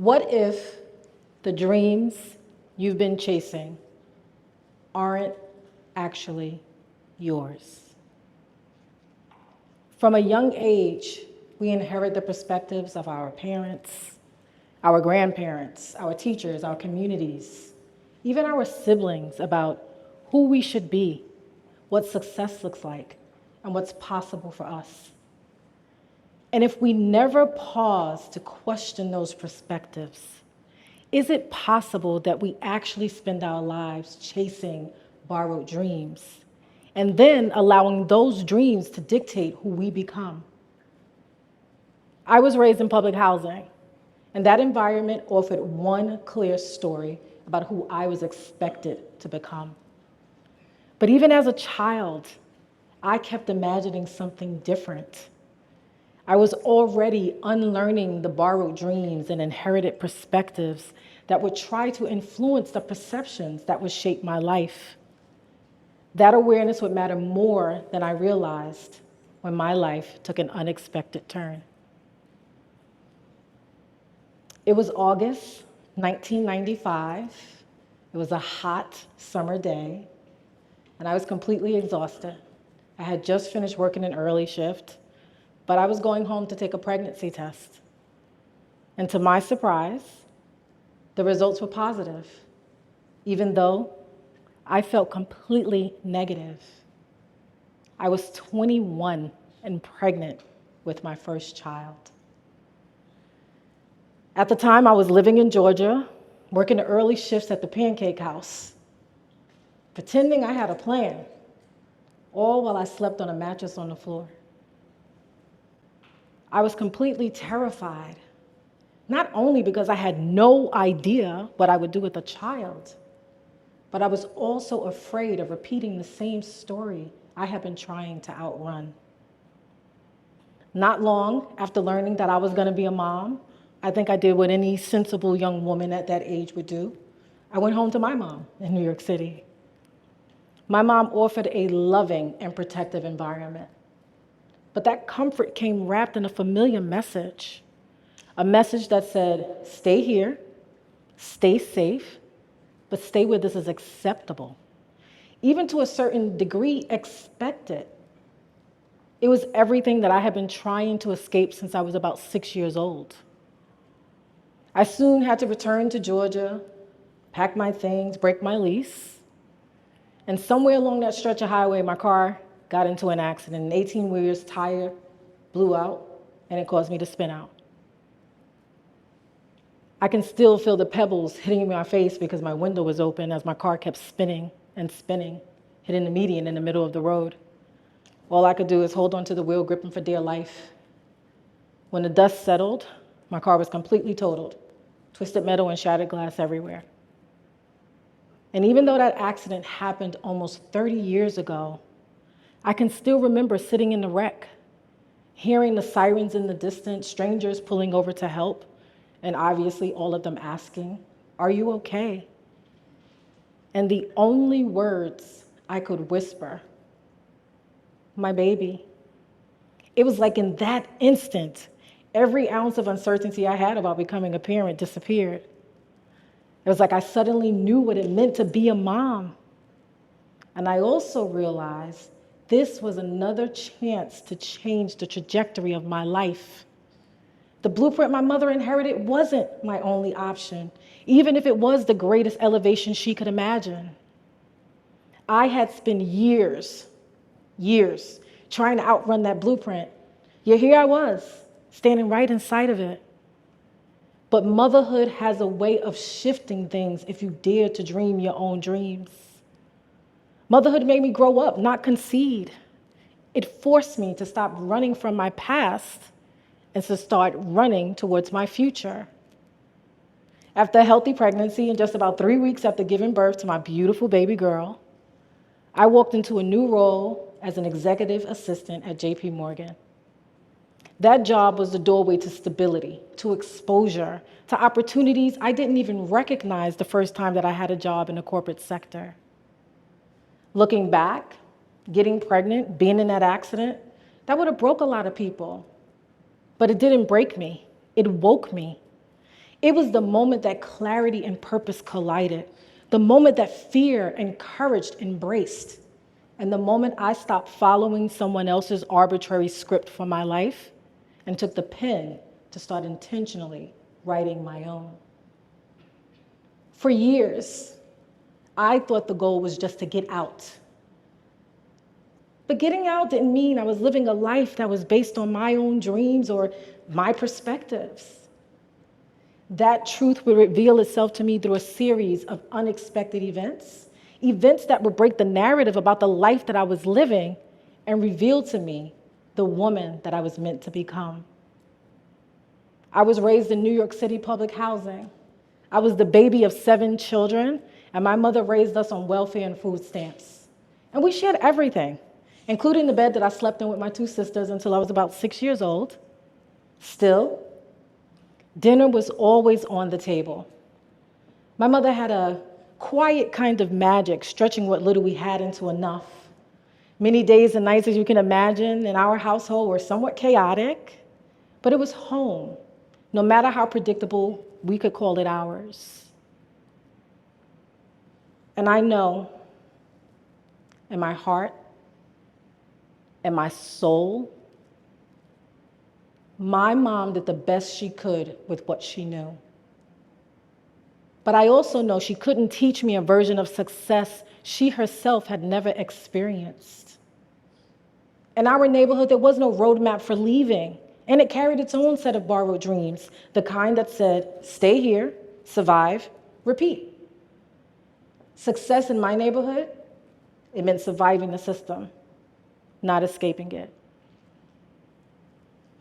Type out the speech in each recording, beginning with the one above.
What if the dreams you've been chasing aren't actually yours? From a young age, we inherit the perspectives of our parents, our grandparents, our teachers, our communities, even our siblings about who we should be, what success looks like, and what's possible for us. And if we never pause to question those perspectives, is it possible that we actually spend our lives chasing borrowed dreams and then allowing those dreams to dictate who we become? I was raised in public housing, and that environment offered one clear story about who I was expected to become. But even as a child, I kept imagining something different. I was already unlearning the borrowed dreams and inherited perspectives that would try to influence the perceptions that would shape my life. That awareness would matter more than I realized when my life took an unexpected turn. It was August 1995. It was a hot summer day, and I was completely exhausted. I had just finished working an early shift, but I was going home to take a pregnancy test. And to my surprise, the results were positive, even though I felt completely negative. I was 21 and pregnant with my first child. At the time, I was living in Georgia, working the early shifts at the Pancake House, pretending I had a plan, all while I slept on a mattress on the floor. I was completely terrified, not only because I had no idea what I would do with a child, but I was also afraid of repeating the same story I had been trying to outrun. Not long after learning that I was going to be a mom, I think I did what any sensible young woman at that age would do. I went home to my mom in New York City. My mom offered a loving and protective environment. But that comfort came wrapped in a familiar message, a message that said, stay here, stay safe, but stay where this is acceptable. Even to a certain degree, expected. It was everything that I had been trying to escape since I was about 6 years old. I soon had to return to Georgia, pack my things, break my lease. And somewhere along that stretch of highway, my car got into an accident. An 18-wheeler's tire blew out, and it caused me to spin out. I can still feel the pebbles hitting my face because my window was open as my car kept spinning and spinning, hitting the median in the middle of the road. All I could do is hold onto the wheel, gripping for dear life. When the dust settled, my car was completely totaled, twisted metal and shattered glass everywhere. And even though that accident happened almost 30 years ago, I can still remember sitting in the wreck, hearing the sirens in the distance, strangers pulling over to help, and obviously all of them asking, "Are you okay?" And the only words I could whisper, "My baby." It was like in that instant, every ounce of uncertainty I had about becoming a parent disappeared. It was like I suddenly knew what it meant to be a mom. And I also realized this was another chance to change the trajectory of my life. The blueprint my mother inherited wasn't my only option, even if it was the greatest elevation she could imagine. I had spent years trying to outrun that blueprint. Yet here I was, standing right inside of it. But motherhood has a way of shifting things if you dare to dream your own dreams. Motherhood made me grow up, not concede. It forced me to stop running from my past and to start running towards my future. After a healthy pregnancy and just about 3 weeks after giving birth to my beautiful baby girl, I walked into a new role as an executive assistant at JP Morgan. That job was the doorway to stability, to exposure, to opportunities I didn't even recognize the first time that I had a job in the corporate sector. Looking back, getting pregnant, being in that accident, that would have broke a lot of people. But it didn't break me. It woke me. It was the moment that clarity and purpose collided, the moment that fear and courage embraced, and the moment I stopped following someone else's arbitrary script for my life and took the pen to start intentionally writing my own. For years, I thought the goal was just to get out. But getting out didn't mean I was living a life that was based on my own dreams or my perspectives. That truth would reveal itself to me through a series of unexpected events that would break the narrative about the life that I was living and reveal to me the woman that I was meant to become. I was raised in New York City public housing. I was the baby of 7 children, and my mother raised us on welfare and food stamps. And we shared everything, including the bed that I slept in with my 2 sisters until I was about 6 years old. Still, dinner was always on the table. My mother had a quiet kind of magic, stretching what little we had into enough. Many days and nights, as you can imagine, in our household were somewhat chaotic, but it was home, no matter how predictable we could call it ours. And I know in my heart and my soul, my mom did the best she could with what she knew. But I also know she couldn't teach me a version of success she herself had never experienced. In our neighborhood, there was no roadmap for leaving, and it carried its own set of borrowed dreams, the kind that said, stay here, survive, repeat. Success in my neighborhood, it meant surviving the system, not escaping it.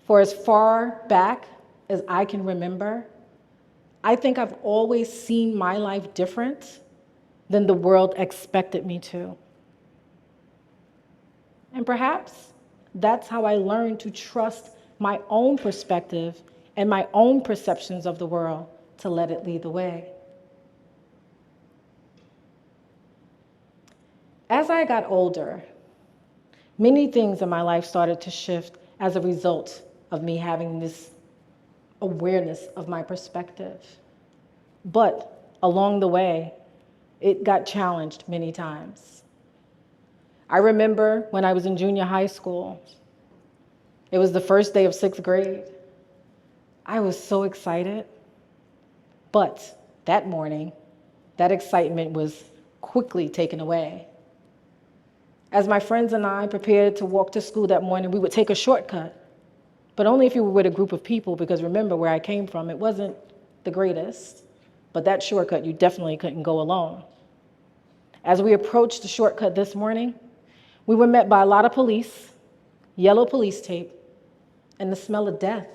For as far back as I can remember, I think I've always seen my life different than the world expected me to. And perhaps that's how I learned to trust my own perspective and my own perceptions of the world to let it lead the way. As I got older, many things in my life started to shift as a result of me having this awareness of my perspective. But along the way, it got challenged many times. I remember when I was in junior high school, it was the first day of 6th grade. I was so excited, but that morning, that excitement was quickly taken away. As my friends and I prepared to walk to school that morning, we would take a shortcut, but only if you were with a group of people, because remember where I came from, it wasn't the greatest, but that shortcut you definitely couldn't go alone. As we approached the shortcut this morning, we were met by a lot of police, yellow police tape, and the smell of death.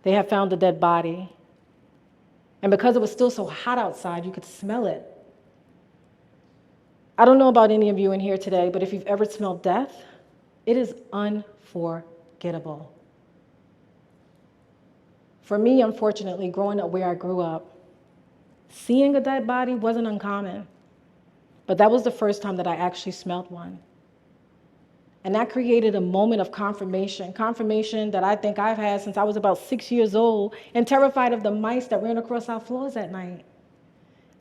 They had found a dead body, and because it was still so hot outside, you could smell it. I don't know about any of you in here today, but if you've ever smelled death, it is unforgettable. For me, unfortunately, growing up where I grew up, seeing a dead body wasn't uncommon, but that was the first time that I actually smelled one. And that created a moment of confirmation that I think I've had since I was about 6 years old and terrified of the mice that ran across our floors at night.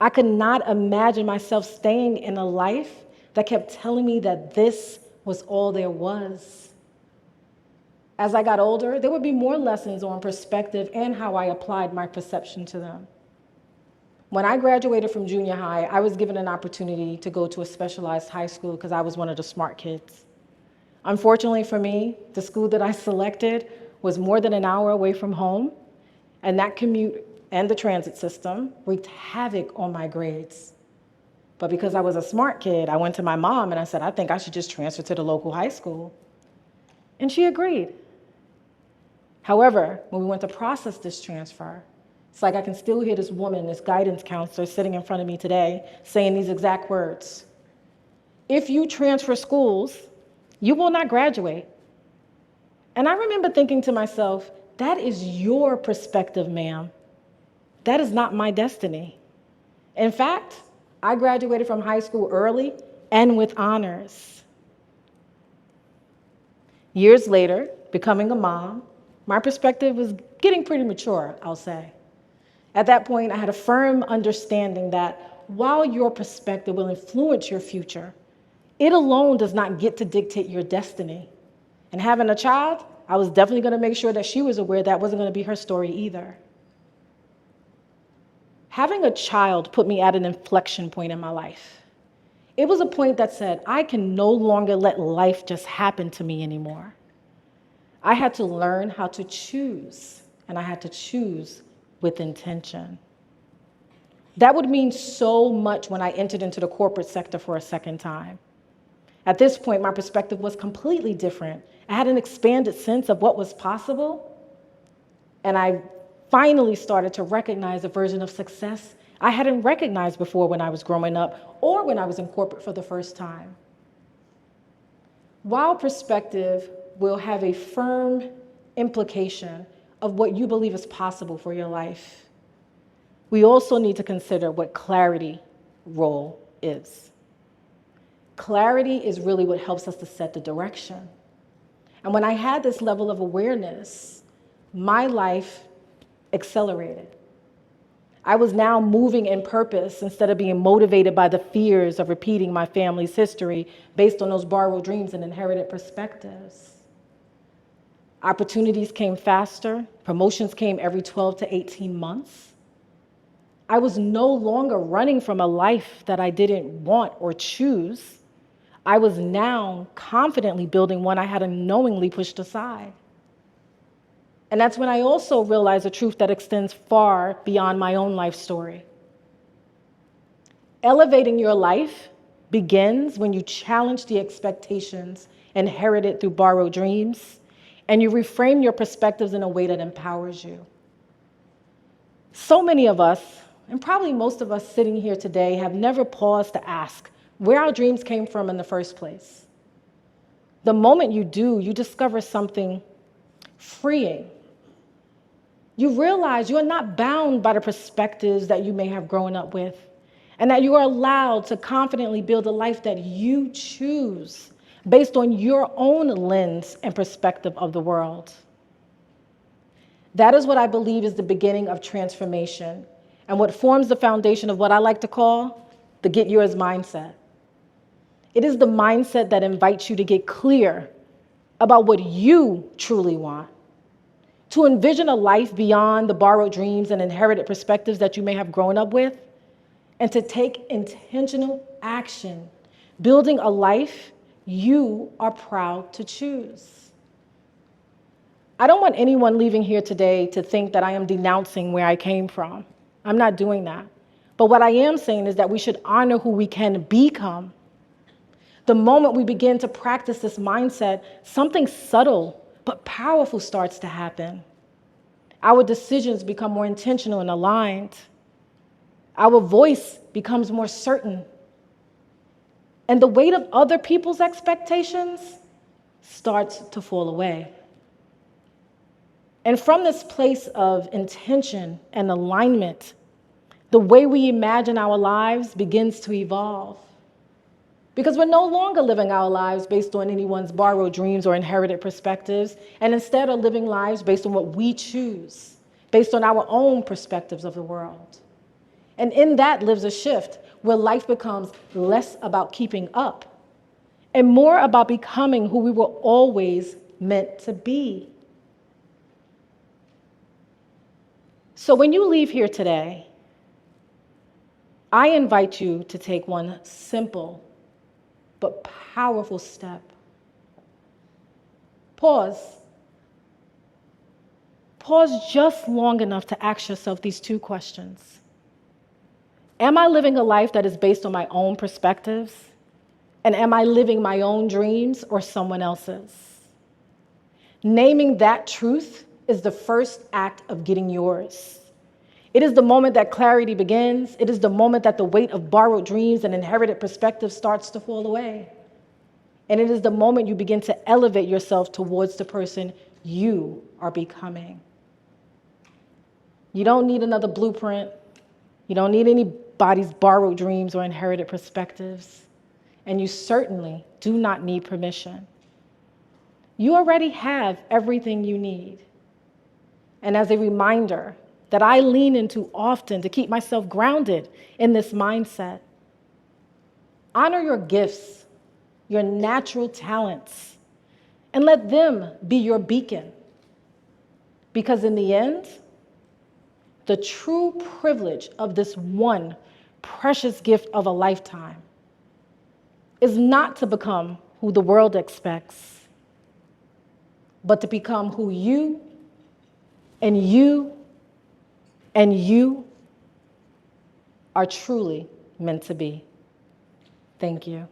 I could not imagine myself staying in a life that kept telling me that this was all there was. As I got older, there would be more lessons on perspective and how I applied my perception to them. When I graduated from junior high, I was given an opportunity to go to a specialized high school because I was one of the smart kids. Unfortunately for me, the school that I selected was more than an hour away from home, and that commute and the transit system wreaked havoc on my grades. But because I was a smart kid, I went to my mom and I said, I think I should just transfer to the local high school. And she agreed. However, when we went to process this transfer, it's like I can still hear this woman, this guidance counselor sitting in front of me today saying these exact words. If you transfer schools, you will not graduate. And I remember thinking to myself, that is your perspective, ma'am. That is not my destiny. In fact, I graduated from high school early and with honors. Years later, becoming a mom, my perspective was getting pretty mature, I'll say. At that point, I had a firm understanding that while your perspective will influence your future, it alone does not get to dictate your destiny. And having a child, I was definitely going to make sure that she was aware that wasn't going to be her story either. Having a child put me at an inflection point in my life. It was a point that said, I can no longer let life just happen to me anymore. I had to learn how to choose, and I had to choose with intention. That would mean so much when I entered into the corporate sector for a second time. At this point, my perspective was completely different. I had an expanded sense of what was possible, and I finally started to recognize a version of success I hadn't recognized before when I was growing up or when I was in corporate for the first time. While perspective will have a firm implication of what you believe is possible for your life, we also need to consider what clarity role is. Clarity is really what helps us to set the direction. And when I had this level of awareness, my life accelerated. I was now moving in purpose instead of being motivated by the fears of repeating my family's history based on those borrowed dreams and inherited perspectives. Opportunities came faster. Promotions came every 12 to 18 months. I was no longer running from a life that I didn't want or choose. I was now confidently building one I had unknowingly pushed aside. And that's when I also realized a truth that extends far beyond my own life story. Elevating your life begins when you challenge the expectations inherited through borrowed dreams, and you reframe your perspectives in a way that empowers you. So many of us, and probably most of us sitting here today, have never paused to ask where our dreams came from in the first place. The moment you do, you discover something freeing. You realize you are not bound by the perspectives that you may have grown up with, and that you are allowed to confidently build a life that you choose based on your own lens and perspective of the world. That is what I believe is the beginning of transformation and what forms the foundation of what I like to call the Get Yours mindset. It is the mindset that invites you to get clear about what you truly want, to envision a life beyond the borrowed dreams and inherited perspectives that you may have grown up with, and to take intentional action, building a life you are proud to choose. I don't want anyone leaving here today to think that I am denouncing where I came from. I'm not doing that. But what I am saying is that we should honor who we can become. The moment we begin to practice this mindset, something subtle but powerful starts to happen. Our decisions become more intentional and aligned. Our voice becomes more certain. And the weight of other people's expectations starts to fall away. And from this place of intention and alignment, the way we imagine our lives begins to evolve. Because we're no longer living our lives based on anyone's borrowed dreams or inherited perspectives, and instead are living lives based on what we choose, based on our own perspectives of the world. And in that lives a shift where life becomes less about keeping up and more about becoming who we were always meant to be. So when you leave here today, I invite you to take one simple but powerful step. Pause. Pause just long enough to ask yourself these two questions. Am I living a life that is based on my own perspectives? And am I living my own dreams or someone else's? Naming that truth is the first act of getting yours. It is the moment that clarity begins. It is the moment that the weight of borrowed dreams and inherited perspectives starts to fall away. And it is the moment you begin to elevate yourself towards the person you are becoming. You don't need another blueprint. You don't need anybody's borrowed dreams or inherited perspectives. And you certainly do not need permission. You already have everything you need. and as a reminder that I lean into often to keep myself grounded in this mindset. Honor your gifts, your natural talents, and let them be your beacon. Because in the end, the true privilege of this one precious gift of a lifetime is not to become who the world expects, but to become who you and you and you are truly meant to be. Thank you.